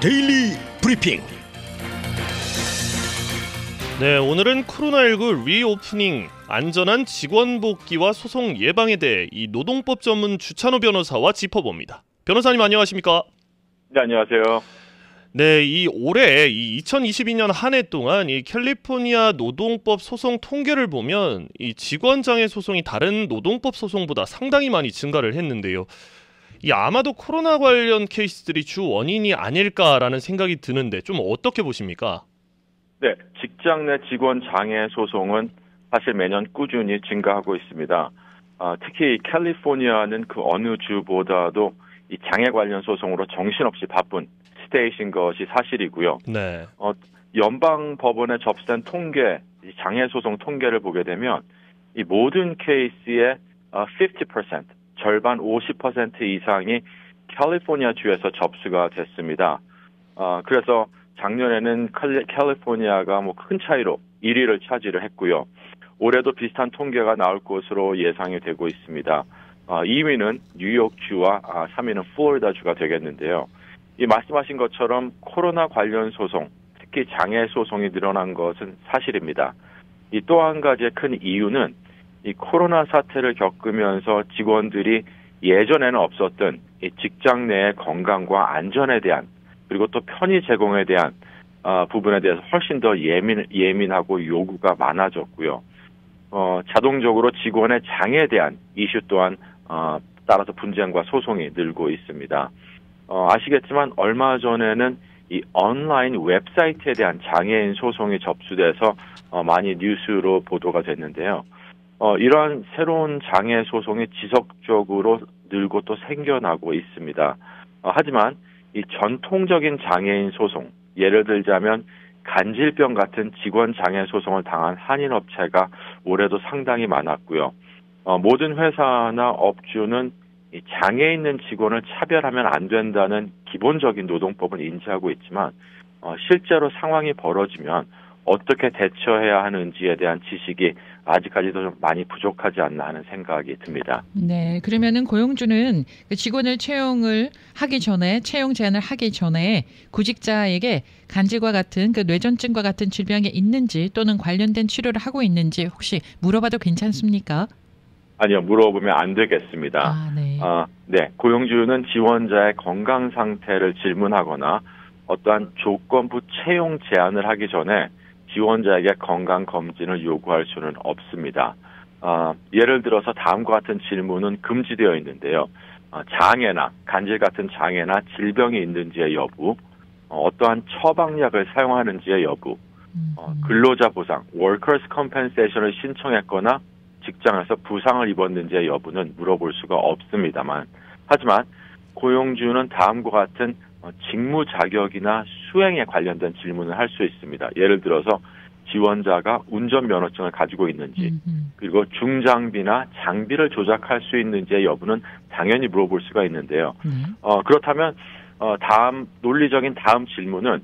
데일리 브리핑. 네, 오늘은 코로나19 리오프닝, 안전한 직원 복귀와 소송 예방에 대해 이 노동법 전문 주찬호 변호사와 짚어봅니다. 변호사님 안녕하십니까? 네, 안녕하세요. 네, 이 올해 2022년 한 해 동안 이 캘리포니아 노동법 소송 통계를 보면 이 직원 장애 소송이 다른 노동법 소송보다 상당히 많이 증가를 했는데요. 이 아마도 코로나 관련 케이스들이 주 원인이 아닐까라는 생각이 드는데 좀 어떻게 보십니까? 네, 직장 내 직원 장애 소송은 사실 매년 꾸준히 증가하고 있습니다. 특히 캘리포니아는 그 어느 주보다도 이 장애 관련 소송으로 정신없이 바쁜 스테이트인 것이 사실이고요. 네. 연방 법원에 접수된 통계, 장애 소송 통계를 보게 되면 이 모든 케이스의 50%, 절반 50% 이상이 캘리포니아 주에서 접수가 됐습니다. 그래서 작년에는 캘리포니아가 큰 차이로 1위를 차지를 했고요. 올해도 비슷한 통계가 나올 것으로 예상이 되고 있습니다. 2위는 뉴욕주와 3위는 플로리다주가 되겠는데요. 이 말씀하신 것처럼 코로나 관련 소송, 특히 장애 소송이 늘어난 것은 사실입니다. 이 또 한 가지의 큰 이유는 이 코로나 사태를 겪으면서 직원들이 예전에는 없었던 이 직장 내의 건강과 안전에 대한 그리고 또 편의 제공에 대한 부분에 대해서 훨씬 더 예민하고 요구가 많아졌고요. 자동적으로 직원의 장애에 대한 이슈 또한 따라서 분쟁과 소송이 늘고 있습니다. 아시겠지만 얼마 전에는 이 온라인 웹사이트에 대한 장애인 소송이 접수돼서 많이 뉴스로 보도가 됐는데요. 이러한 새로운 장애 소송이 지속적으로 늘고 또 생겨나고 있습니다. 하지만 이 전통적인 장애인 소송, 예를 들자면 간질병 같은 직원 장애 소송을 당한 한인 업체가 올해도 상당히 많았고요. 모든 회사나 업주는 이 장애 있는 직원을 차별하면 안 된다는 기본적인 노동법을 인지하고 있지만 실제로 상황이 벌어지면 어떻게 대처해야 하는지에 대한 지식이 아직까지도 좀 많이 부족하지 않나 하는 생각이 듭니다. 네, 그러면은 고용주는 그 직원을 채용을 하기 전에 채용 제한을 하기 전에 구직자에게 간질과 같은 그 뇌전증과 같은 질병이 있는지 또는 관련된 치료를 하고 있는지 혹시 물어봐도 괜찮습니까? 아니요, 물어보면 안 되겠습니다. 네. 네, 고용주는 지원자의 건강 상태를 질문하거나 어떠한 조건부 채용 제한을 하기 전에 지원자에게 건강 검진을 요구할 수는 없습니다. 예를 들어서 다음과 같은 질문은 금지되어 있는데요. 장애나 간질 같은 장애나 질병이 있는지의 여부, 어떠한 처방약을 사용하는지의 여부, 근로자 보상, workers compensation을 신청했거나 직장에서 부상을 입었는지의 여부는 물어볼 수가 없습니다만, 하지만 고용주는 다음과 같은 직무 자격이나 수행에 관련된 질문을 할 수 있습니다. 예를 들어서 지원자가 운전면허증을 가지고 있는지, 그리고 중장비나 장비를 조작할 수 있는지의 여부는 당연히 물어볼 수가 있는데요. 그렇다면 논리적인 다음 질문은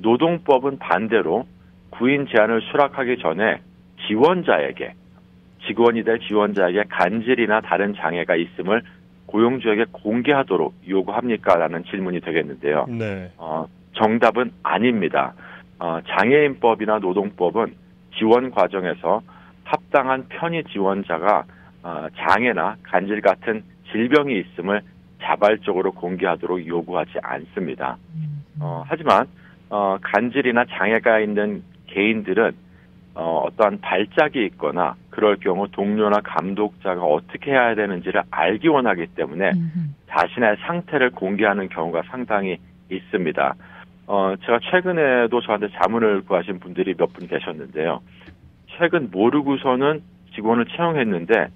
노동법은 반대로 구인 제한을 수락하기 전에 직원이 될 지원자에게 간질이나 다른 장애가 있음을 고용주에게 공개하도록 요구합니까? 라는 질문이 되겠는데요. 네. 정답은 아닙니다. 장애인법이나 노동법은 지원 과정에서 합당한 편의 지원자가 장애나 간질 같은 질병이 있음을 자발적으로 공개하도록 요구하지 않습니다. 하지만 간질이나 장애가 있는 개인들은 어떠한 발작이 있거나 그럴 경우 동료나 감독자가 어떻게 해야 되는지를 알기 원하기 때문에 자신의 상태를 공개하는 경우가 상당히 있습니다. 제가 최근에도 저한테 자문을 구하신 분들이 몇 분 계셨는데요. 최근 모르고서는 직원을 채용했는데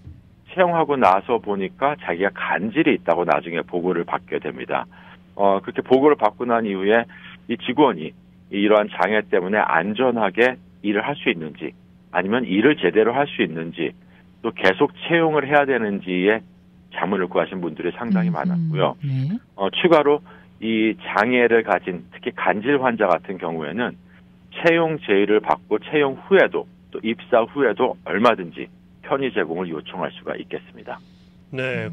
채용하고 나서 보니까 자기가 간질이 있다고 나중에 보고를 받게 됩니다. 그렇게 보고를 받고 난 이후에 이 직원이 이러한 장애 때문에 안전하게 일을 할 수 있는지 아니면 일을 제대로 할 수 있는지 또 계속 채용을 해야 되는지에 자문을 구하신 분들이 상당히 많았고요. 추가로 이 장애를 가진 특히 간질 환자 같은 경우에는 채용 제의를 받고 채용 후에도 또 입사 후에도 얼마든지 편의 제공을 요청할 수가 있겠습니다. 네,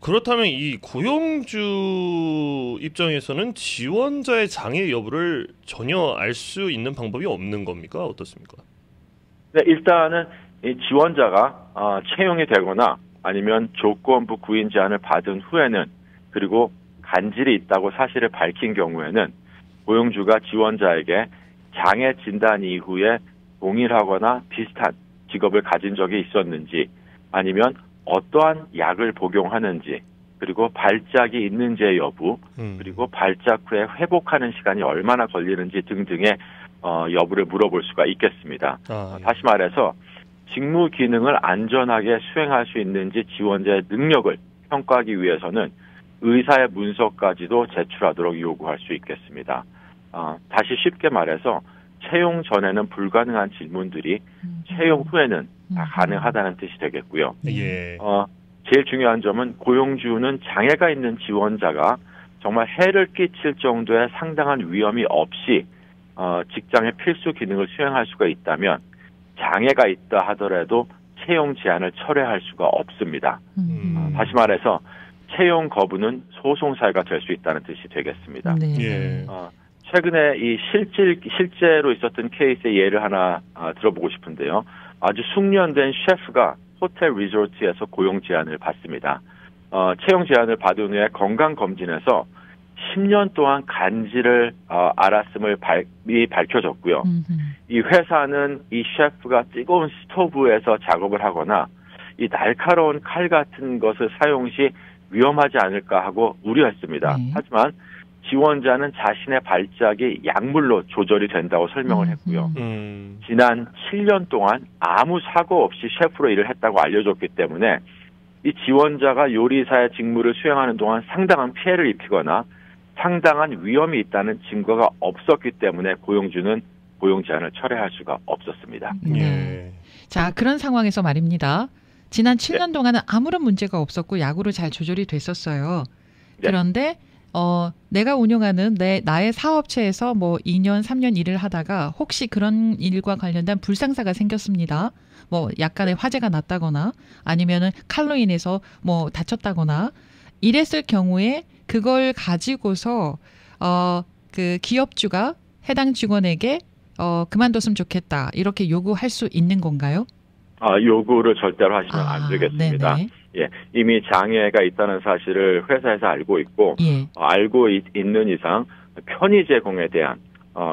그렇다면 이 고용주 입장에서는 지원자의 장애 여부를 전혀 알 수 있는 방법이 없는 겁니까? 어떻습니까? 네, 일단은 이 지원자가 채용이 되거나 아니면 조건부 구인 제안을 받은 후에는 그리고 간질이 있다고 사실을 밝힌 경우에는 고용주가 지원자에게 장애 진단 이후에 동일하거나 비슷한 직업을 가진 적이 있었는지 아니면 어떠한 약을 복용하는지 그리고 발작이 있는지의 여부 그리고 발작 후에 회복하는 시간이 얼마나 걸리는지 등등의 여부를 물어볼 수가 있겠습니다. 예. 다시 말해서 직무 기능을 안전하게 수행할 수 있는지 지원자의 능력을 평가하기 위해서는 의사의 문서까지도 제출하도록 요구할 수 있겠습니다. 다시 쉽게 말해서 채용 전에는 불가능한 질문들이 채용 후에는 다 가능하다는 뜻이 되겠고요. 예. 제일 중요한 점은 고용주는 장애가 있는 지원자가 정말 해를 끼칠 정도의 상당한 위험이 없이 직장의 필수 기능을 수행할 수가 있다면 장애가 있다 하더라도 채용 제한을 철회할 수가 없습니다. 다시 말해서 채용 거부는 소송 사유가 될 수 있다는 뜻이 되겠습니다. 네. 예. 최근에 이 실제로 있었던 케이스의 예를 하나 들어보고 싶은데요. 아주 숙련된 셰프가 호텔 리조트에서 고용 제안을 받습니다. 채용 제안을 받은 후에 건강검진에서 10년 동안 간질을 앓았음을 밝혀졌고요. 이 회사는 이 셰프가 뜨거운 스토브에서 작업을 하거나 이 날카로운 칼 같은 것을 사용 시 위험하지 않을까 하고 우려했습니다. 하지만 지원자는 자신의 발작이 약물로 조절이 된다고 설명을 했고요. 지난 7년 동안 아무 사고 없이 셰프로 일을 했다고 알려줬기 때문에 이 지원자가 요리사의 직무를 수행하는 동안 상당한 피해를 입히거나 상당한 위험이 있다는 증거가 없었기 때문에 고용주는 고용 제한을 철회할 수가 없었습니다. 네. 자, 그런 상황에서 말입니다. 지난 7년 동안은 아무런 문제가 없었고 약으로 잘 조절이 됐었어요. 그런데 내가 운영하는 나의 사업체에서 2년, 3년 일을 하다가 혹시 그런 일과 관련된 불상사가 생겼습니다. 약간의 화재가 났다거나 아니면은 칼로 인해서 다쳤다거나 이랬을 경우에 그걸 가지고서 그 기업주가 해당 직원에게 그만뒀으면 좋겠다 이렇게 요구할 수 있는 건가요? 요구를 절대로 하시면 안 되겠습니다. 네네. 예, 이미 장애가 있다는 사실을 회사에서 알고 있고 알고 있는 이상 편의 제공에 대한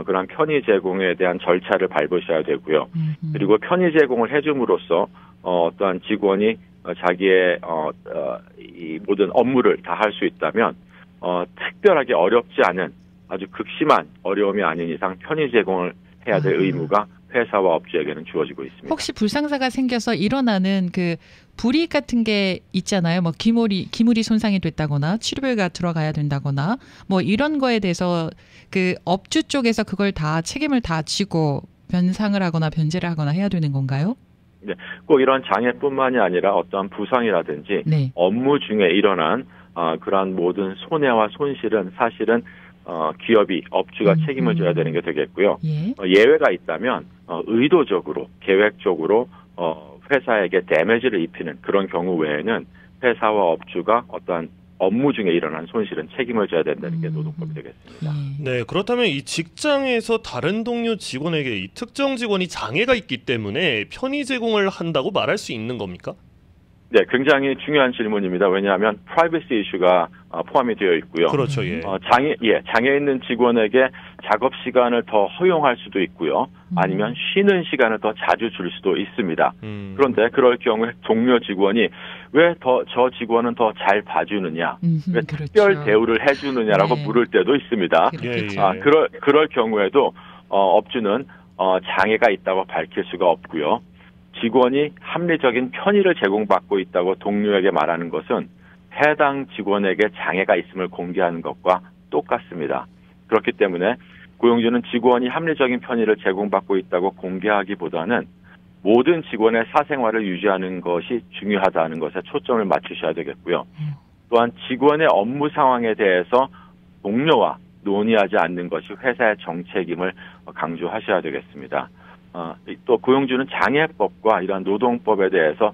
그런 편의 제공에 대한 절차를 밟으셔야 되고요. 그리고 편의 제공을 해줌으로써 어떠한 직원이 자기의 이 모든 업무를 다 할 수 있다면 특별하게 어렵지 않은 아주 극심한 어려움이 아닌 이상 편의 제공을 해야 될 의무가 회사와 업주에게는 주어지고 있습니다. 혹시 불상사가 생겨서 일어나는 그 불이익 같은 게 있잖아요. 기물이 손상이 됐다거나 치료비가 들어가야 된다거나 이런 거에 대해서 그 업주 쪽에서 그걸 다 책임을 다 지고 변상을 하거나 변제를 하거나 해야 되는 건가요? 네, 꼭 이런 장애뿐만이 아니라 어떠한 부상이라든지 업무 중에 일어난 그러한 모든 손해와 손실은 사실은 기업이 업주가 책임을 져야 되는 게 되겠고요. 예외가 있다면 의도적으로 계획적으로 회사에게 데미지를 입히는 그런 경우 외에는 회사와 업주가 어떠한 업무 중에 일어난 손실은 책임을 져야 된다는 게 노동법이 되겠습니다. 네, 그렇다면 이 직장에서 다른 동료 직원에게 이 특정 직원이 장애가 있기 때문에 편의 제공을 한다고 말할 수 있는 겁니까? 네, 굉장히 중요한 질문입니다. 왜냐하면 프라이버시 이슈가 포함이 되어 있고요. 그렇죠. 예. 장애 있는 직원에게 작업 시간을 더 허용할 수도 있고요. 아니면 쉬는 시간을 더 자주 줄 수도 있습니다. 그런데 그럴 경우에 동료 직원이 왜 저 직원은 더 잘 봐주느냐, 왜 특별 대우를 해주느냐라고 물을 때도 있습니다. 그럴 경우에도 업주는 장애가 있다고 밝힐 수가 없고요. 직원이 합리적인 편의를 제공받고 있다고 동료에게 말하는 것은 해당 직원에게 장애가 있음을 공개하는 것과 똑같습니다. 그렇기 때문에 고용주는 직원이 합리적인 편의를 제공받고 있다고 공개하기보다는 모든 직원의 사생활을 유지하는 것이 중요하다는 것에 초점을 맞추셔야 되겠고요. 또한 직원의 업무 상황에 대해서 동료와 논의하지 않는 것이 회사의 정책임을 강조하셔야 되겠습니다. 또 고용주는 장애법과 이러한 노동법에 대해서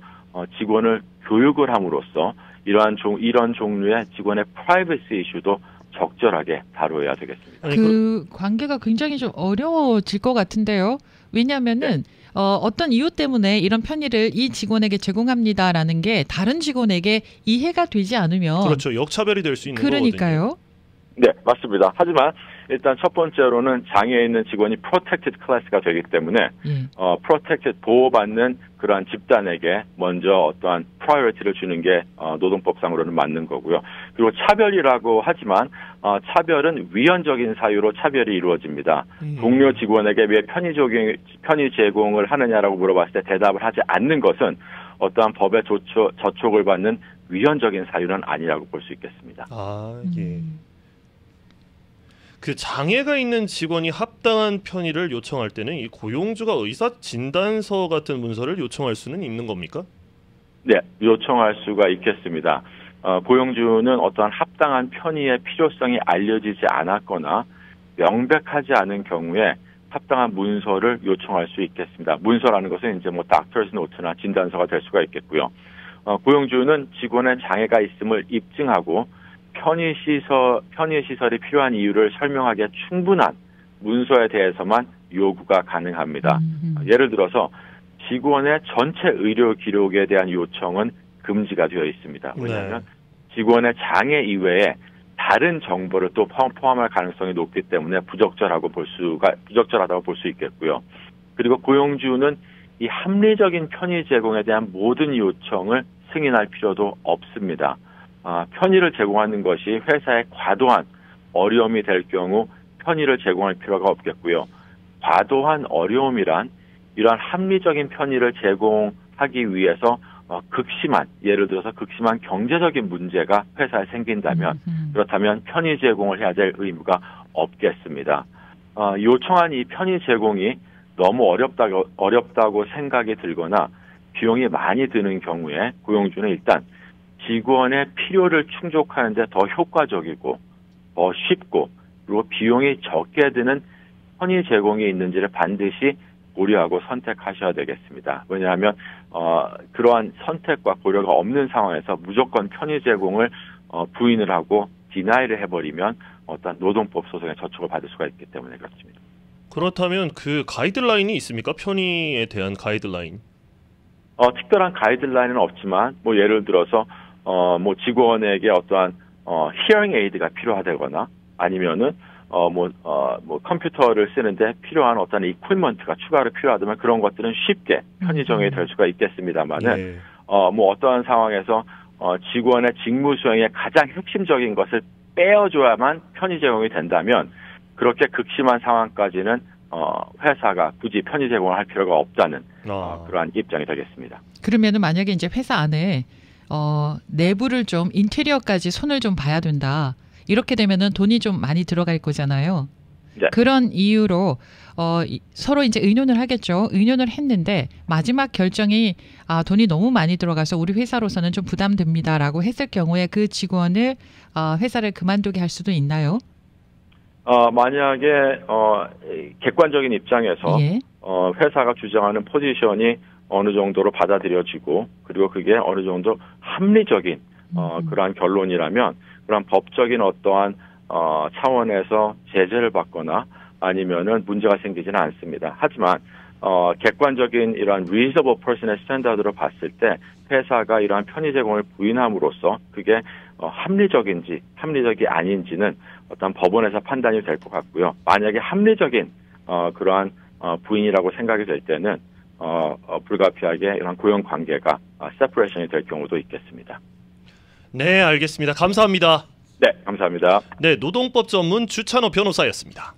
직원을 교육을 함으로써 이런 종류의 직원의 프라이버시 이슈도 적절하게 다뤄야 되겠습니다. 그 관계가 굉장히 좀 어려워질 것 같은데요. 왜냐하면은 어떤 이유 때문에 이런 편의를 이 직원에게 제공합니다라는 게 다른 직원에게 이해가 되지 않으면 그렇죠. 역차별이 될 수 있는 그러니까요. 거거든요. 네, 맞습니다. 하지만 일단 첫 번째로는 장애에 있는 직원이 protected class가 되기 때문에 protected 보호받는 그러한 집단에게 먼저 어떠한 priority를 주는 게 노동법상으로는 맞는 거고요. 그리고 차별이라고 하지만 차별은 위헌적인 사유로 차별이 이루어집니다. 동료 직원에게 왜 편의 제공을 하느냐라고 물어봤을 때 대답을 하지 않는 것은 어떠한 법의 저촉을 받는 위헌적인 사유는 아니라고 볼 수 있겠습니다. 예. 그 장애가 있는 직원이 합당한 편의를 요청할 때는 이 고용주가 의사 진단서 같은 문서를 요청할 수는 있는 겁니까? 네, 요청할 수가 있겠습니다. 고용주는 어떠한 합당한 편의의 필요성이 알려지지 않았거나 명백하지 않은 경우에 합당한 문서를 요청할 수 있겠습니다. 문서라는 것은 이제 뭐 doctor's note나 진단서가 될 수가 있겠고요. 고용주는 직원의 장애가 있음을 입증하고 편의시설이 필요한 이유를 설명하기에 충분한 문서에 대해서만 요구가 가능합니다. 예를 들어서 직원의 전체 의료 기록에 대한 요청은 금지가 되어 있습니다. 왜냐하면 직원의 장애 이외에 다른 정보를 또 포함할 가능성이 높기 때문에 부적절하다고 볼 수 있겠고요. 그리고 고용주는 이 합리적인 편의 제공에 대한 모든 요청을 승인할 필요도 없습니다. 편의를 제공하는 것이 회사에 과도한 어려움이 될 경우 편의를 제공할 필요가 없겠고요. 과도한 어려움이란 이러한 합리적인 편의를 제공하기 위해서 예를 들어서 극심한 경제적인 문제가 회사에 생긴다면 그렇다면 편의 제공을 해야 될 의무가 없겠습니다. 요청한 이 편의 제공이 너무 어렵다고 생각이 들거나 비용이 많이 드는 경우에 고용주는 일단 직원의 필요를 충족하는 데 더 효과적이고 더 쉽고 그리고 비용이 적게 드는 편의 제공이 있는지를 반드시 고려하고 선택하셔야 되겠습니다. 왜냐하면 그러한 선택과 고려가 없는 상황에서 무조건 편의 제공을 부인을 하고 디나이를 해버리면 어떤 노동법 소송에 저촉을 받을 수가 있기 때문에 그렇습니다. 그렇다면 그 가이드라인이 있습니까? 편의에 대한 가이드라인? 특별한 가이드라인은 없지만 뭐 예를 들어서 뭐 직원에게 어떠한 hearing aid가 필요하다거나 아니면은 뭐 컴퓨터를 쓰는데 필요한 어떤 이퀴먼트가 추가로 필요하다면 그런 것들은 쉽게 편의 정해이 될 수가 있겠습니다만은 뭐 어떠한 상황에서 직원의 직무 수행의 가장 핵심적인 것을 빼어줘야만 편의 제공이 된다면 그렇게 극심한 상황까지는 회사가 굳이 편의 제공을 할 필요가 없다는 그러한 입장이 되겠습니다. 그러면은 만약에 이제 회사 안에 내부를 좀 인테리어까지 손을 좀 봐야 된다. 이렇게 되면은 돈이 좀 많이 들어갈 거잖아요. 네. 그런 이유로 서로 이제 의논을 하겠죠. 의논을 했는데 마지막 결정이 돈이 너무 많이 들어가서 우리 회사로서는 좀 부담됩니다라고 했을 경우에 그 직원을 회사를 그만두게 할 수도 있나요? 만약에 객관적인 입장에서 예. 회사가 주장하는 포지션이 어느 정도로 받아들여지고 그리고 그게 어느 정도 합리적인 그러한 결론이라면 그런 법적인 어떠한 차원에서 제재를 받거나 아니면은 문제가 생기지는 않습니다. 하지만 객관적인 이러한 reasonable person의 스탠다드로 봤을 때 회사가 이러한 편의 제공을 부인함으로써 그게 합리적인지 합리적이 아닌지는 어떤 법원에서 판단이 될 것 같고요. 만약에 합리적인 그러한 부인이라고 생각이 될 때는 불가피하게 이런 고용 관계가 separation이 될 경우도 있겠습니다. 네, 알겠습니다. 감사합니다. 네, 감사합니다. 네, 노동법 전문 주찬호 변호사였습니다.